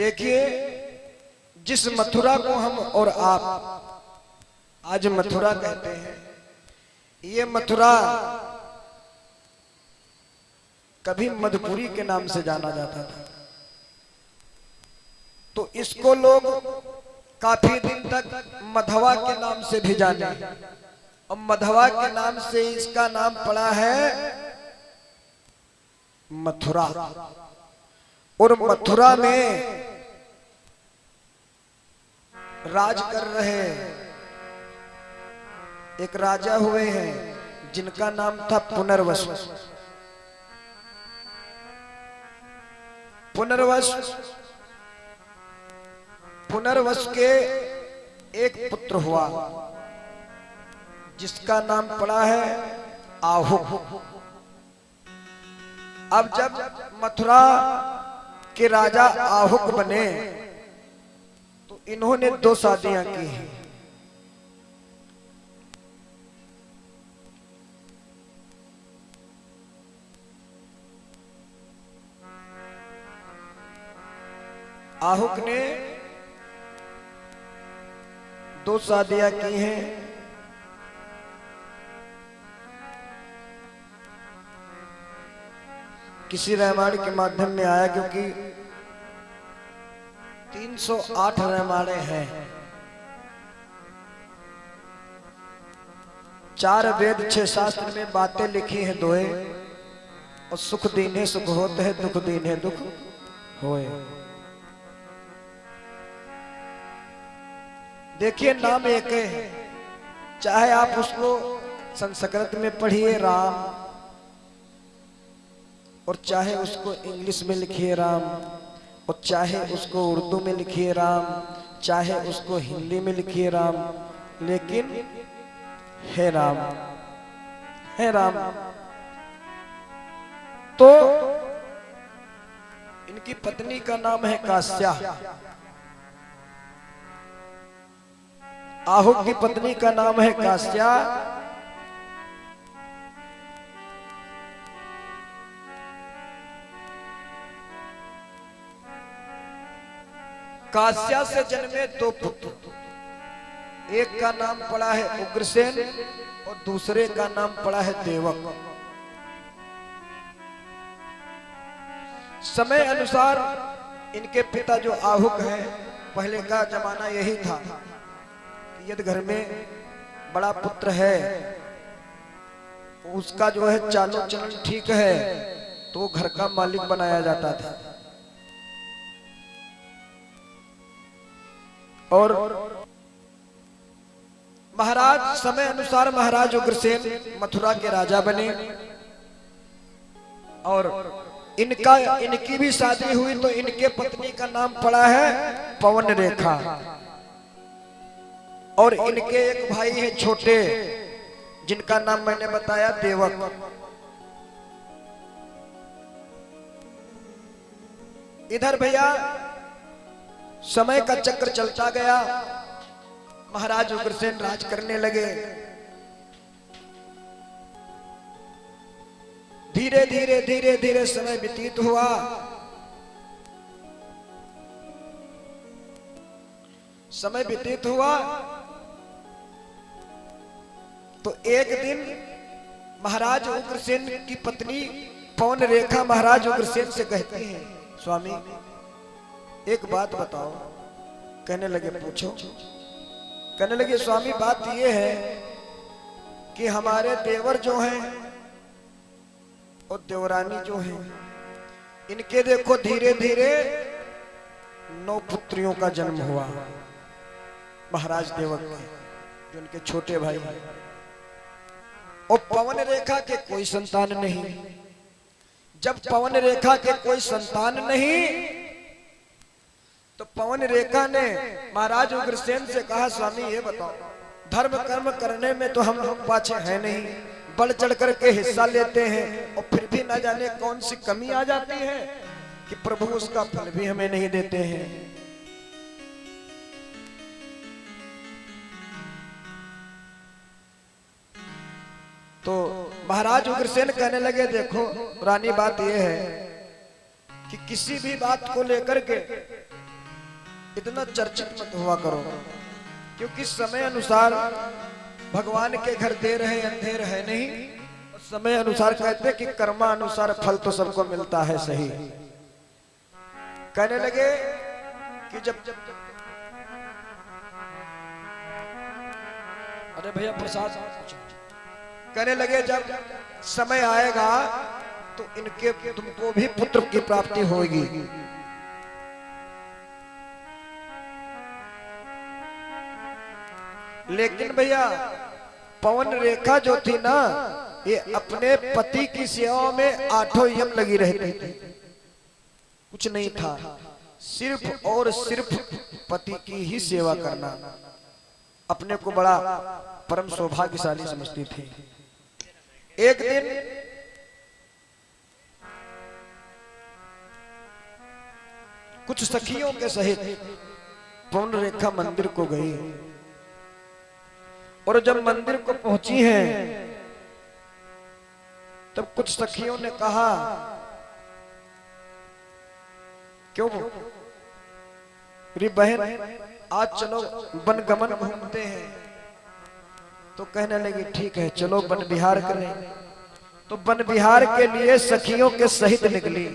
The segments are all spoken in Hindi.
देखिए, जिस मथुरा को हम और आप आज मथुरा कहते हैं, ये मथुरा कभी मधुपुरी के नाम से जाना जाता था। तो इसको लोग काफी दिन तक मधवा के नाम से भी जाने, और मधवा के नाम से इसका नाम पड़ा है मथुरा। और मथुरा में राज कर रहे एक राजा हुए हैं जिनका नाम था पुनर्वसु। पुनर्वसु के एक पुत्र हुआ जिसका नाम पड़ा है आहुक। अब जब मथुरा के राजा आहुक बने तो इन्होंने 2 शादियां की हैं। आहुक ने 2 शादियां की हैं। किसी रामायण के माध्यम में आया, क्योंकि 308 रामायण हैं, 4 वेद 6 शास्त्र में बातें लिखी हैं दोए, और सुख दीने सुख होते हैं, दुख दीने दुख होए। देखिए, नाम एक है, चाहे आप उसको संस्कृत में पढ़िए राम, और चाहे उसको इंग्लिश में लिखिए राम, और चाहे उसको उर्दू में लिखिए राम, चाहे उसको हिंदी में लिखिए राम, लेकिन है राम, है राम। तो इनकी पत्नी का नाम है कास्या। आहुक की पत्नी का नाम है कास्या। कास्या से जन्मे 2 पुत्र, एक का नाम पड़ा है उग्रसेन और दूसरे का नाम पड़ा है देवक। समय अनुसार इनके पिता जो आहुक हैं, पहले का जमाना यही था कि यदि घर में बड़ा पुत्र है, उसका जो है चालो चलन ठीक है, तो घर का मालिक बनाया जाता था। और महाराज समय अनुसार महाराज उग्रसेन मथुरा के राजा बने, और इनकी भी शादी हुई, तो इनके पत्नी का नाम पड़ा है पवन रेखा। और इनके एक भाई हैं छोटे, जिनका नाम मैंने बताया देवक। इधर भैया समय का चक्र चलता गया, महाराज उग्रसेन राज करने लगे। धीरे धीरे धीरे धीरे समय व्यतीत हुआ। समय व्यतीत हुआ तो एक दिन महाराज उग्रसेन की पत्नी पवन रेखा महाराज उग्रसेन से कहती हैं, स्वामी एक बात बताओ। कहने लगे पूछो। कहने लगे स्वामी बात ये है कि हमारे देवर जो हैं और देवरानी जो हैं, इनके देखो धीरे धीरे 9 पुत्रियों का जन्म हुआ महाराज देवक के, जो उनके छोटे भाई हैं। और पवन रेखा के कोई संतान नहीं। जब पवन रेखा के कोई संतान नहीं, तो पवन रेखा ने महाराज उग्रसेन से कहा, स्वामी ये बताओ, धर्म कर्म करने में तो हम पाछे हैं नहीं, बढ़ चढ़ करके हिस्सा लेते हैं, और फिर भी ना जाने कौन सी कमी आ जाती है कि प्रभु उसका फल भी हमें नहीं देते हैं। तो महाराज उग्रसेन कहने लगे, देखो रानी बात यह है कि किसी भी बात को लेकर के इतना चर्चित मत हुआ करो, क्योंकि समय अनुसार भगवान के घर देर है अंधेर है नहीं। समय अनुसार कहते कि कर्मा अनुसार फल तो सबको मिलता है सही। कहने लगे कि जब अरे भैया प्रसाद, कहने लगे जब समय आएगा तो इनके तुमको भी पुत्र की प्राप्ति होगी। लेकिन भैया पवन रेखा जो थी ना, ये अपने पति की सेवा में 8 यम लगी रहती थी। कुछ नहीं था, सिर्फ और सिर्फ पति की ही सेवा करना अपने को बड़ा परम सौभाग्यशाली समझती थी। एक दिन कुछ सखियों के सहित पवन रेखा मंदिर को गई, और जब मंदिर को पहुंची हैं तब कुछ सखियों ने कहा, क्यों री बहन आज चलो वनगमन घूमते हैं। तो कहने लगी ठीक है चलो वन विहार करें। तो वन विहार के लिए सखियों के सहित निकली।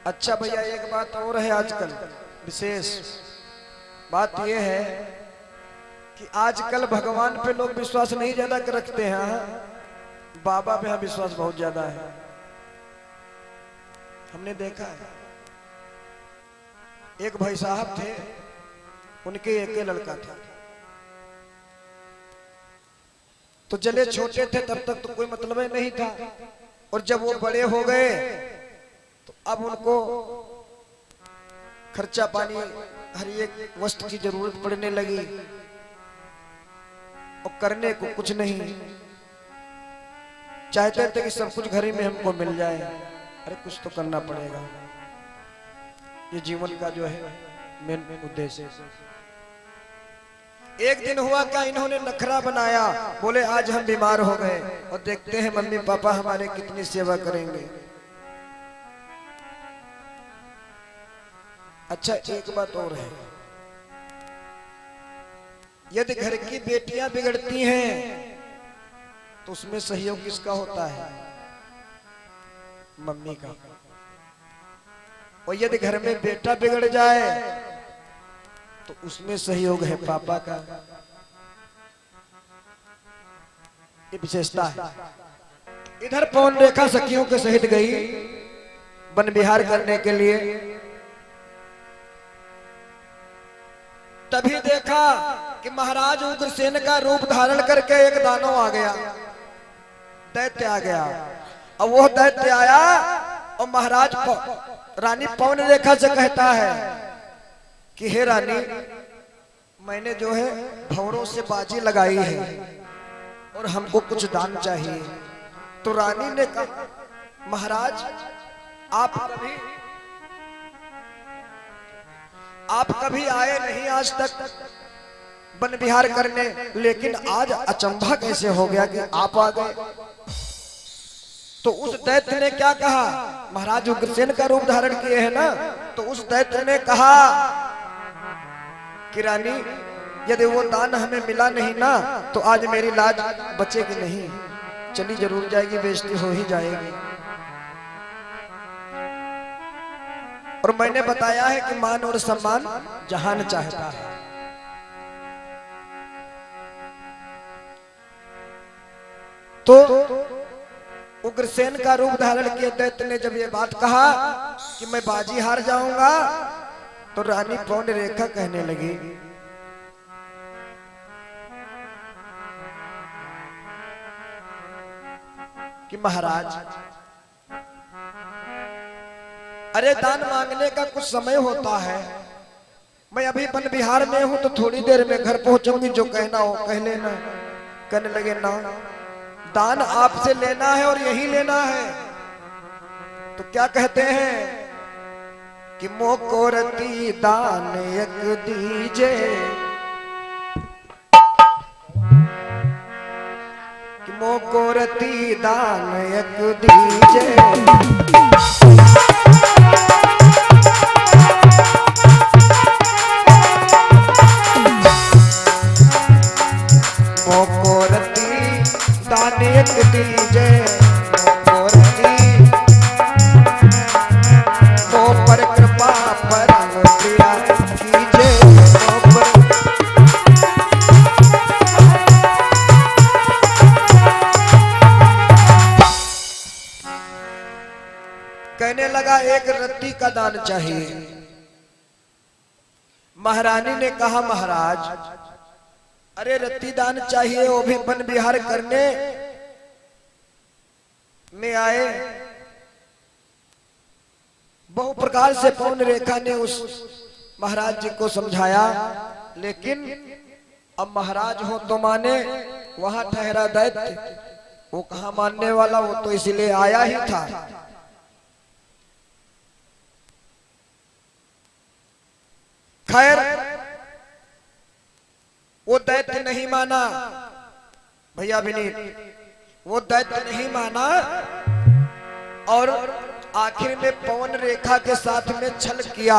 अच्छा भैया एक बात और है, आजकल विशेष बात यह है कि आजकल भगवान पे लोग विश्वास नहीं ज्यादा रखते हैं, बाबा पे विश्वास बहुत ज्यादा है। हमने देखा है, एक भाई साहब थे, उनके एक लड़का था। तो जले छोटे थे तब तक तो कोई मतलब ही नहीं था, और जब वो बड़े हो गए तो अब उनको खर्चा पानी हर एक वस्तु की जरूरत पड़ने लगी, और करने को कुछ नहीं। चाहते थे कि सब कुछ घर ही में हमको मिल जाए, अरे कुछ तो करना पड़ेगा, ये जीवन का जो है मेन उद्देश्य है। एक दिन हुआ क्या, इन्होंने नखरा बनाया, बोले आज हम बीमार हो गए और देखते हैं मम्मी पापा हमारे कितनी सेवा करेंगे। अच्छा एक बात और है, यदि घर की बेटियां बिगड़ती हैं तो उसमें सहयोग किसका होता है? मम्मी का। और यदि घर में बेटा बिगड़ जाए तो उसमें सहयोग है पापा का। ये विशेषता है। इधर पवन रेखा सखियों के सहित गई वन विहार करने के लिए। तभी देखा कि महाराज उग्रसेन का रूप धारण करके एक दानव आ गया, दैत्य आ गया। और वो दैत्य आया और महाराज रानी पवन रेखा से कहता है कि हे रानी, मैंने जो है भंवरों से बाजी लगाई है और हमको कुछ दान चाहिए। तो रानी ने कहा, महाराज आप कभी आए नहीं आज तक वन विहार करने, लेकिन आज अचंभा कैसे हो गया कि आप आ गए। तो उस दैत्य ने क्या कहा, महाराज उग्रसेन का रूप धारण किए हैं ना, तो उस दैत्य ने कहा कि रानी यदि वो दान हमें मिला नहीं ना तो आज मेरी लाज बचेगी नहीं, चली जरूर जाएगी, बेइज्जती हो ही जाएगी। और मैंने बताया है कि मान और सम्मान जहान चाहता है। तो उग्रसेन का रूप धारण किए दैत्य ने जब ये बात कहा कि मैं बाजी हार जाऊंगा, तो रानी पवन रेखा कहने लगी कि महाराज, अरे दान मांगने का कुछ समय होता है, मैं अभी वन विहार में हूं तो थोड़ी देर में घर पहुंचूंगी, जो कहना हो कह लेना। कहने लगे ना, दान आपसे लेना है और यही लेना है। तो क्या कहते हैं कि मोकोरती दान एक दीजे, कि मोको रति दान एक दीजे, मोको रति दान एक दीजे, मोको रति मो पर कृपा परम प्रिया कीजे। कहने लगा एक रत्ती का दान चाहिए। महारानी ने कहा महाराज अरे रत्ती दान चाहिए, वो भी वन विहार करने में आए। बहु प्रकार से पवन रेखा ने उस महाराज जी को समझाया, लेकिन अब महाराज हो तो माने, वहां ठहरा दैत्य, वो कहां मानने वाला, वो तो इसलिए आया ही था। खैर वो दैत्य नहीं माना, भैया विनीत, वो दैत्य नहीं माना और आखिर में पवन रेखा के साथ में छल किया।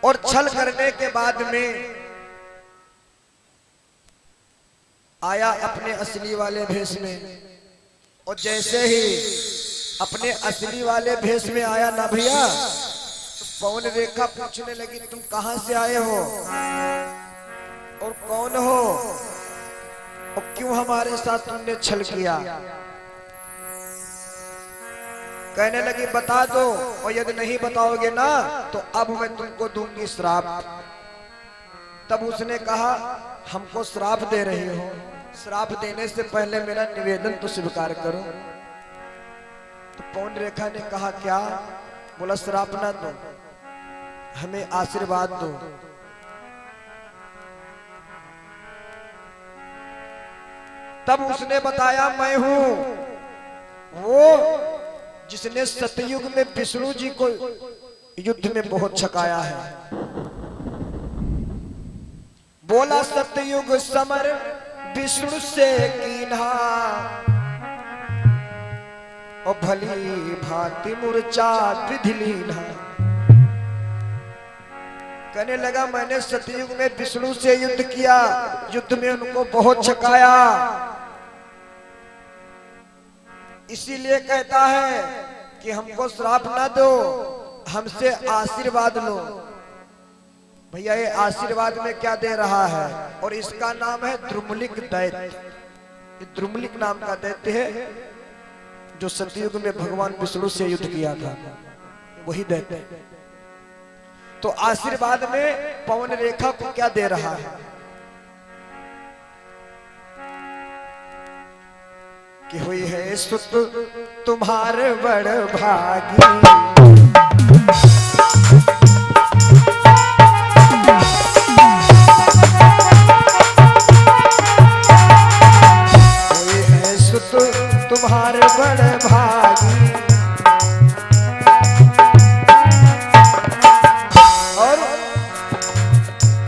और छल करने के बाद में आया अपने असली वाले भेष में। और जैसे ही अपने असली वाले भेष में आया ना भैया, पवन रेखा पूछने लगी तुम कहां से आए हो और कौन हो और क्यों हमारे साथ तुमने छल किया। कहने लगी बता दो, और यदि नहीं बताओगे ना तो अब मैं तुमको दूंगी श्राप। तब उसने कहा हमको श्राप दे रही हो, श्राप देने से पहले मेरा निवेदन तो स्वीकार करो। तो पवन रेखा ने कहा क्या। बोला श्राप ना दो, हमें आशीर्वाद दो। तब उसने बताया मैं हूं वो जिसने सतयुग में विष्णु जी को युद्ध में बहुत छकाया है। बोला सतयुग समर विष्णु से कीन्हा, और भली भांति मूर्छा विधिलीना। कहने लगा मैंने सतयुग में विष्णु से युद्ध किया, युद्ध में उनको बहुत छकाया, इसीलिए कहता है कि हमको श्राप ना दो, हमसे आशीर्वाद लो। भैया ये आशीर्वाद में क्या दे रहा है, और इसका नाम है द्रुमलिक दैत्य। ये द्रुमलिक नाम का दैत्य है जो सतयुग में भगवान विष्णु से युद्ध किया था, वही दैत्य। तो आशीर्वाद में पवन रेखा को क्या दे रहा है कि हुई है सुत तुम्हारे बड़ भागी, हुई है सुत तुम्हारे बड़ भागी, और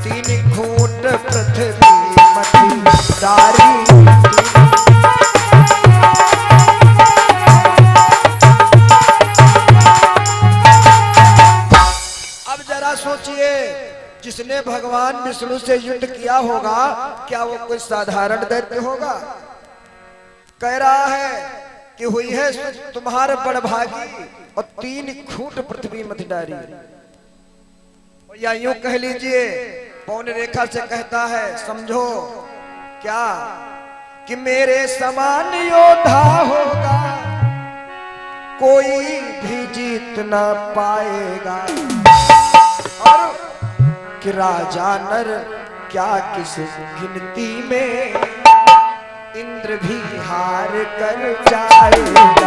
तीन घूंट पृथ्वी मटी डारी। सोचिए जिसने भगवान विष्णु से युद्ध किया होगा, क्या वो कोई साधारण दैत्य होगा। कह रहा है कि हुई है तुम्हारे बड़भागी और तीन खूंट पृथ्वी मत डारी। या यूं कह लीजिए पवन रेखा से कहता है समझो क्या कि मेरे समान योद्धा होगा कोई भी जीत न पाएगा, और कि राजा नर क्या किस गिनती में इंद्र भी हार कर जाएगा।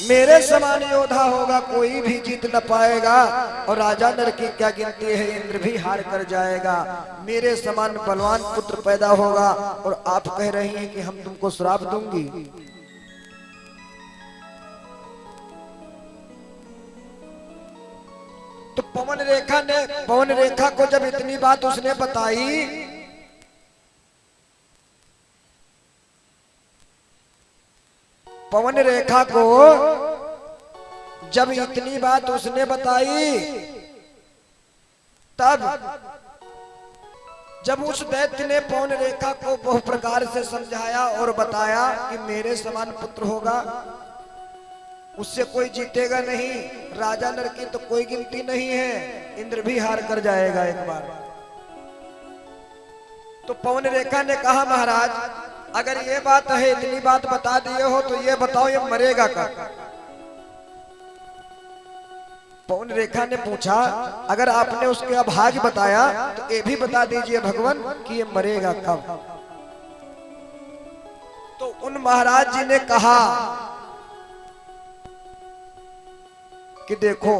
मेरे समान योद्धा होगा कोई भी जीत न पाएगा, और राजा नर की क्या गिनती है इंद्र भी हार कर जाएगा। मेरे समान बलवान पुत्र पैदा होगा, और आप कह रही हैं कि हम तुमको श्राप दूंगी। तो पवन रेखा को जब इतनी बात उसने बताई, पवन रेखा को जब इतनी बात उसने बताई, तब जब उस दैत्य ने पवन रेखा को बहु प्रकार से समझाया और बताया कि मेरे समान पुत्र होगा, उससे कोई जीतेगा नहीं, राजा नर की तो कोई गिनती नहीं है, इंद्र भी हार कर जाएगा एक बार। तो पवन रेखा ने कहा महाराज अगर ये बात है, इतनी बात बता दिए हो तो ये बताओ ये मरेगा कब? पवन रेखा ने पूछा अगर आपने उसके अभाग्य बताया तो ये भी बता दीजिए भगवान कि ये मरेगा कब? तो उन महाराज जी ने कहा कि देखो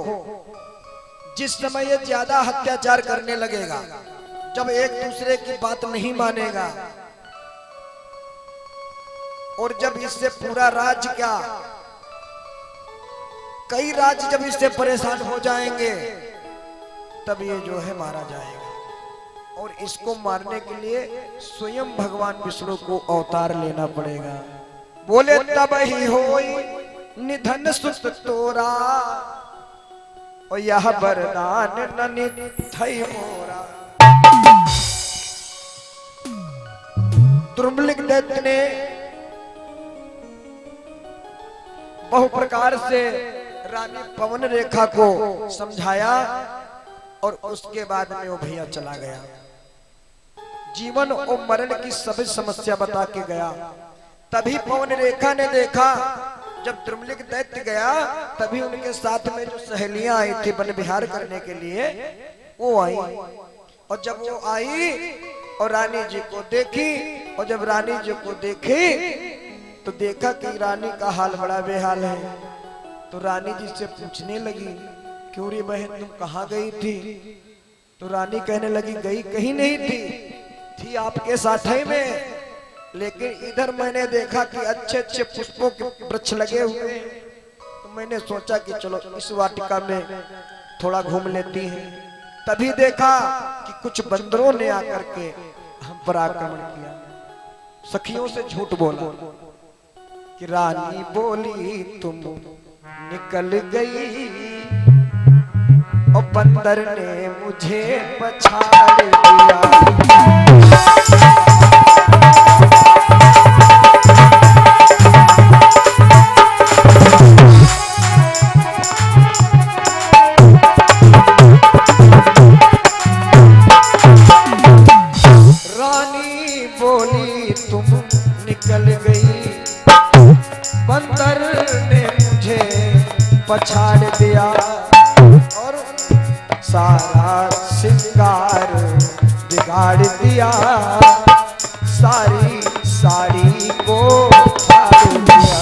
जिस समय ये ज्यादा अत्याचार करने लगेगा, जब एक दूसरे की बात नहीं मानेगा, और जब इससे पूरा राज्य क्या कई राज्य जब इससे परेशान हो जाएंगे, तब ये जो है मारा जाएगा। और इसको मारने के लिए स्वयं भगवान विष्णु को अवतार लेना पड़ेगा। बोले तब ही होई निधन सुत तोरा, और यह वरदान ननि थई मोरा। द्रुमलिक दैत्य ने बहु प्रकार से रानी पवन रेखा को समझाया और उसके बाद में वो भैया चला गया। जीवन और मरण की सभी समस्या बता के गया। तभी पवन रेखा ने देखा जब द्रुमलिक दैत्य गया, तभी उनके साथ में जो सहेलियां आई थी वन विहार करने के लिए, वो आई। और जब वो आई और रानी जी को देखी, और जब रानी जी को देखी तो देखा कि रानी का हाल बड़ा बेहाल है। तो रानी जी से पूछने लगी क्यों रे बहन तुम कहाँ गई थी? तो रानी कहने लगी गई कहीं नहीं थी आपके साथ ही में, लेकिन इधर मैंने देखा कि अच्छे अच्छे पुष्पों के वृक्ष लगे हुए हैं, तो मैंने सोचा कि चलो इस वाटिका में थोड़ा घूम लेती हैं। तभी देखा कि कुछ बंदरों ने आकर के हम पर आक्रमण किया। सखियों से झूठ बोला कि रानी बोली तुम निकल गई और बंदर ने मुझे पछाड़ दिया। रानी बोली तुम निकल गई, बंदर ने मुझे पछाड़ दिया, और सारा श्रृंगार बिगाड़ दिया, सारी साड़ी को फाड़ दिया।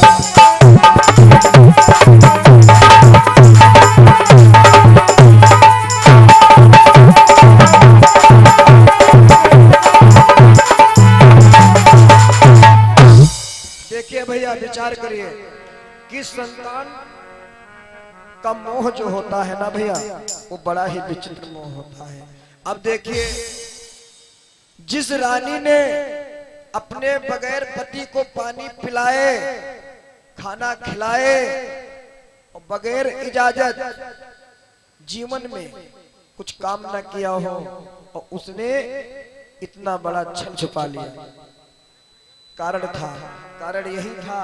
देखिए भैया विचार करिए कि संतान का मोह जो होता है ना भैया, वो बड़ा ही विचित्र मोह होता है। अब देखिए जिस रानी ने अपने बगैर पति को पानी पिलाए, खाना खिलाए और बगैर इजाजत जीवन में कुछ काम ना किया हो, और उसने इतना बड़ा छल छुपा लिया। कारण यही था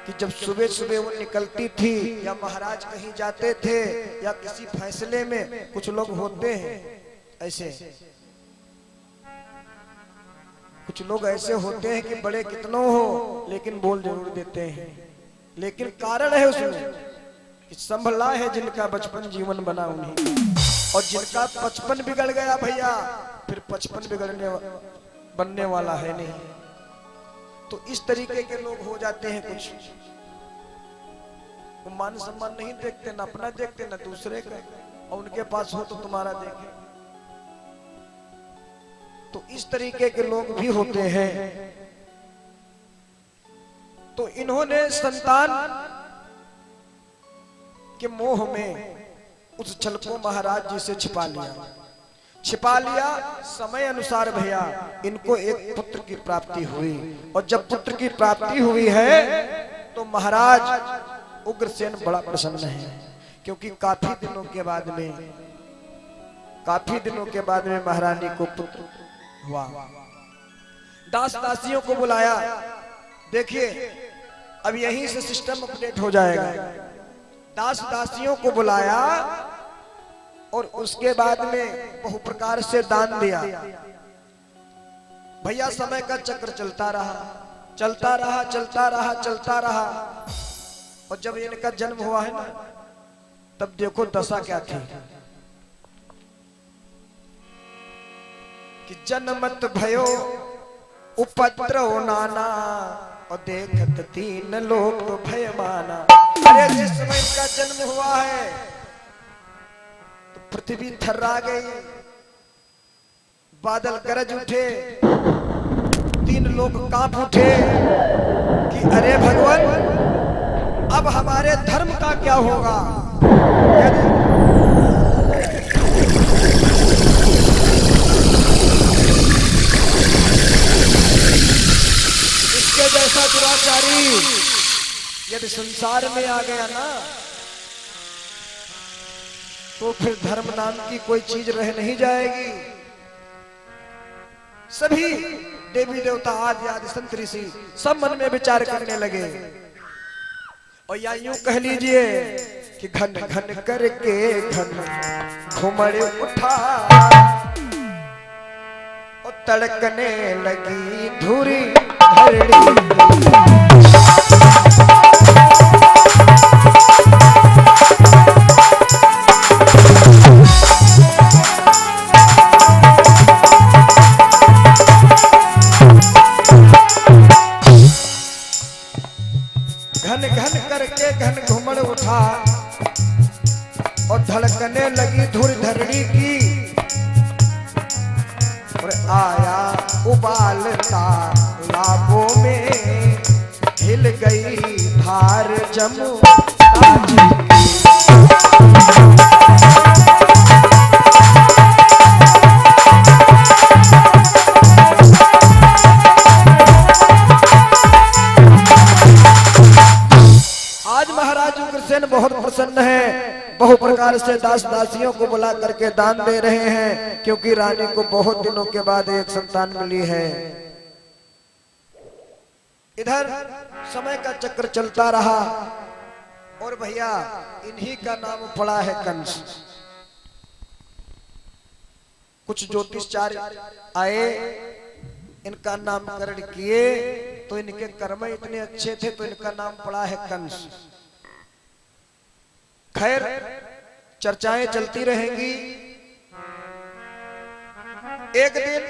कि जब सुबह सुबह वो निकलती थी या महाराज कहीं जाते थे या किसी फैसले में, कुछ लोग होते हैं ऐसे, कुछ लोग ऐसे होते हैं कि बड़े कितनों हो लेकिन बोल जरूर देते हैं, लेकिन कारण है उसमें कि संभला है जिनका बचपन जीवन बना उन्हीं, और जिनका बचपन बिगड़ गया भैया फिर बचपन बनने वाला है नहीं। तो इस तरीके के लोग हो जाते हैं कुछ, वो मान सम्मान नहीं देखते, ना अपना देखते ना दूसरे का, और उनके पास हो तो तुम्हारा देखे। तो इस तरीके के लोग भी होते हैं। तो इन्होंने संतान के मोह में उस छल को महाराज जी से छिपा लिया। समय अनुसार भैया इनको एक पुत्र की प्राप्ति हुई, और जब पुत्र की प्राप्ति हुई है तो महाराज उग्रसेन बड़ा प्रसन्न है, क्योंकि काफी दिनों के बाद में महारानी को पुत्र हुआ। दास दासियों को बुलाया। देखिए अब यहीं से सिस्टम अपडेट हो जाएगा। दास दासियों को बुलाया और उसके बाद में बहु प्रकार से दान दिया। भैया समय का चक्र चलता रहा। और जब इनका जन्म हुआ है ना, तब देखो दशा क्या थी कि जन्मत भयो उपद्रव नाना, और देखत तीन लोक भय माना। अरे जिस समय इनका जन्म हुआ है तो पृथ्वी थर्रा गई, बादल गरज उठे, तीन लोग कांप उठे कि अरे भगवान अब हमारे धर्म का क्या होगा। इसके जैसा दुराचारी यदि संसार में आ गया ना, तो फिर धर्म नाम की कोई चीज रह नहीं जाएगी। सभी देवी देवता आदि संत ऋषि सब मन में विचार करने लगे, और या यूं कह लीजिए कि घन घन करके घन घुमड़ उठा, और तड़कने लगी धुरी धरड़ी। घन घन करके घन घुमड़ उठा, और धड़कने लगी धुर धरणी की, और आया उबालता लाबों में, हिल गई धार जमुना जी की। आज महाराज उग्रसेन बहुत प्रसन्न है, बहु प्रकार से दास दासियों को बुला करके दान दे रहे हैं, क्योंकि रानी को बहुत दिनों के बाद एक संतान मिली है। इधर समय का चक्र चलता रहा, और भैया इन्हीं का नाम पड़ा है कंस। कुछ ज्योतिषचार्य आए, इनका नामकरण किए, तो इनके कर्म इतने अच्छे थे तो इनका नाम पड़ा है कंस। खैर चर्चाएं चलती रहेंगी। एक दिन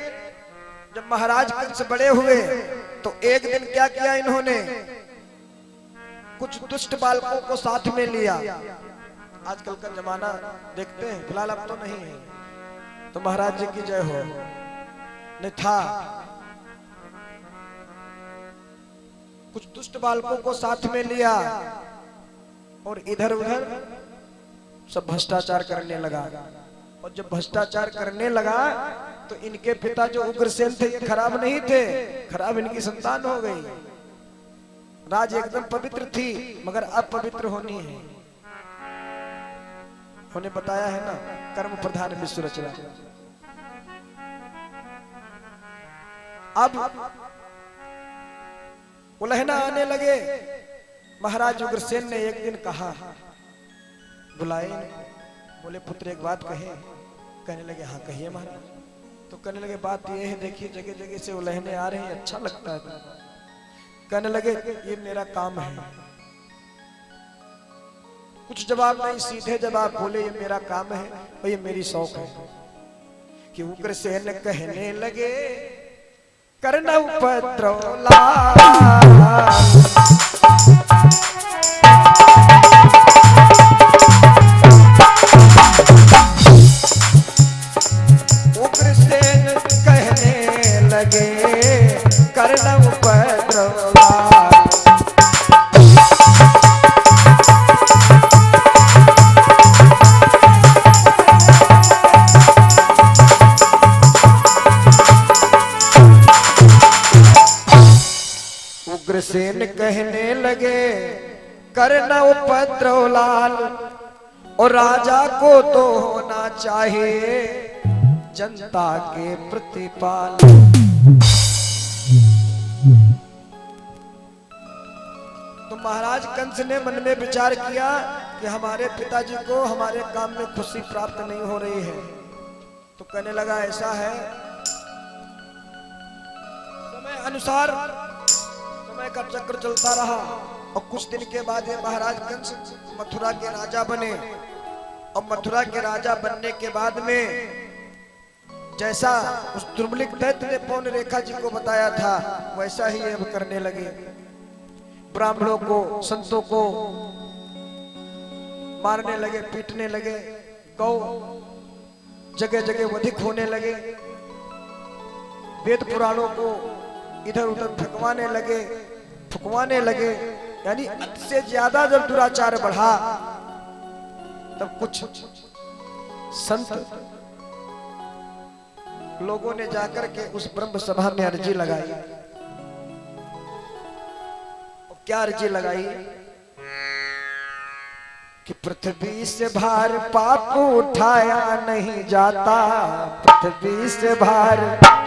जब महाराज कंस बड़े हुए तो एक दिन क्या किया इन्होंने, कुछ दुष्ट बालकों को साथ में लिया। आजकल का जमाना देखते हैं, फिलहाल अब तो नहीं है, तो महाराज जी की जय हो, नहीं था। कुछ दुष्ट बालकों को साथ में लिया और इधर उधर सब भ्रष्टाचार करने लगा। और जब भ्रष्टाचार करने लगा तो इनके पिता जो उग्रसेन थे ये खराब नहीं थे, खराब इनकी संतान हो गई। राज एकदम पवित्र थी मगर अब पवित्र होनी है। उन्हें बताया है ना, कर्म प्रधान विश्व रचना। अब उलहना आने लगे। महाराज उग्रसेन ने एक दिन कहा, बुलाए, बोले पुत्र एक बात कहे। कहने लगे हाँ कहिए महाराज। तो कहने लगे बात ये है, देखिए जगह जगह से उलहने आ रहे हैं, अच्छा लगता है। कहने लगे ये मेरा काम है। कुछ जवाब नहीं, सीधे जवाब बोले ये मेरा काम है और ये मेरी शौक है। कि उग्रसेन कहने लगे करना उपद्रव उग्रसेन कहने लगे करना उपद्रव। लगे करना उपद्रव लाल, और राजा को तो होना चाहिए जनता के प्रतिपाल। तो महाराज कंस ने मन में विचार किया कि हमारे पिताजी को हमारे काम में खुशी प्राप्त नहीं हो रही है। तो कहने लगा ऐसा है, समय अनुसार समय का चक्र चलता रहा और कुछ दिन के बाद ये महाराज कंस मथुरा के राजा बने। और मथुरा के राजा बनने के बाद में जैसा उस दुर्मलिक दैत्य ने पौन रेखा जी को बताया था वैसा ही अब करने लगे। ब्राह्मणों को संतों को मारने लगे, पीटने लगे, गौ जगह जगह अधिक होने लगे, वेद पुराणों को इधर उधर फुकवाने लगे। यानी हद से ज्यादा जब दुराचार बढ़ा तब कुछ संत लोगों ने जाकर के उस ब्रह्म सभा में अर्जी लगाई। और क्या अर्जी लगाई कि पृथ्वी से भार पाप उठाया नहीं जाता, पृथ्वी से भार